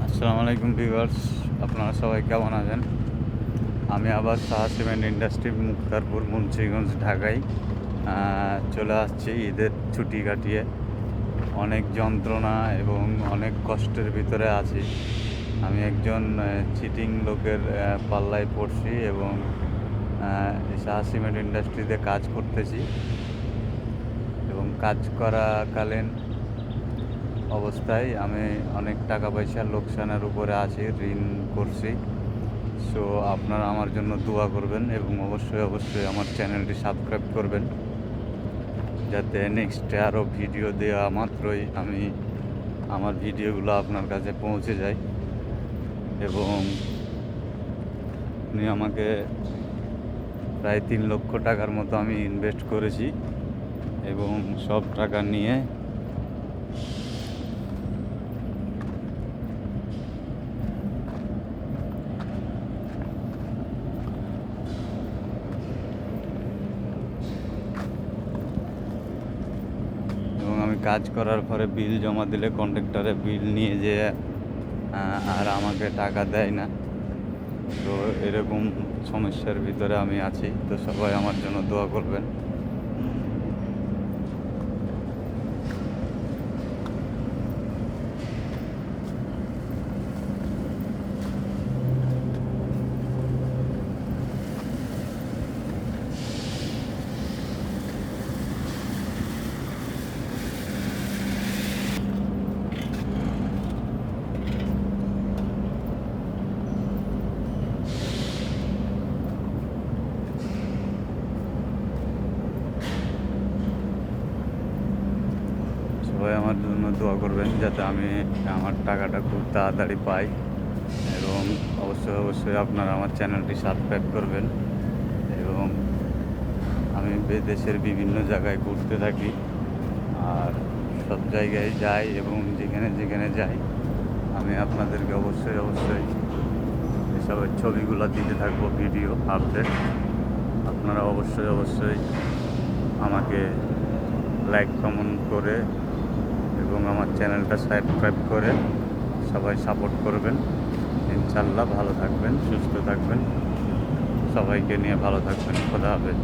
আসসালামু আলাইকুম ভিউয়ার্স, আপনারা সবাই কেমন আছেন? আমি আবার সাহা সিমেন্ট ইন্ডাস্ট্রি মুক্তারপুর মুন্সিগঞ্জ ঢাকায় চলে আসছি ঈদের ছুটি কাটিয়ে। অনেক যন্ত্রণা এবং অনেক কষ্টের ভিতরে আছি। আমি একজন চিটিং লোকের পাল্লায় পড়ছি এবং সাহা সিমেন্ট ইন্ডাস্ট্রিতে কাজ করতেছি এবং কাজ করাকালীন অবস্থায় আমি অনেক টাকা পয়সা লোকসানের উপরে আছি, ঋণ করছি। সো আপনারা আমার জন্য দোয়া করবেন এবং অবশ্যই আমার চ্যানেলটি সাবস্ক্রাইব করবেন, যাতে নেক্সটে আরও ভিডিও দেওয়া মাত্রই আমার ভিডিওগুলো আপনার কাছে পৌঁছে যায়। এবং উনি আমাকে প্রায় 3 লক্ষ টাকার মতো আমি ইনভেস্ট করেছি এবং সব টাকা নিয়ে আমি কাজ করার পরে বিল জমা দিলে কন্ট্রাক্টরে বিল নিয়ে যেয়ে আর আমাকে টাকা দেয় না। তো এরকম সমস্যার ভিতরে আমি আছি। তো সবাই আমার জন্য দোয়া করবেন। সবাই আমার জন্য দোয়া করবেন যাতে আমি আমার টাকাটা খুব তাড়াতাড়ি পাই। এবং অবশ্যই আপনারা আমার চ্যানেলটি সাবস্ক্রাইব করবেন। এবং আমি দেশের বিভিন্ন জায়গায় ঘুরতে থাকি, আর সব জায়গায় যাই এবং যেখানে যাই আমি আপনাদেরকে অবশ্যই এসবের ছবিগুলো দিতে থাকবো, ভিডিও আপডেট। আপনারা অবশ্যই আমাকে লাইক কমেন্ট করে এবং আমার চ্যানেলটা সাবস্ক্রাইব করে সবাই সাপোর্ট করবেন। ইনশাল্লাহ ভালো থাকবেন, সুস্থ থাকবেন, সবাইকে নিয়ে ভালো থাকবেন। খোদা হাফেজ।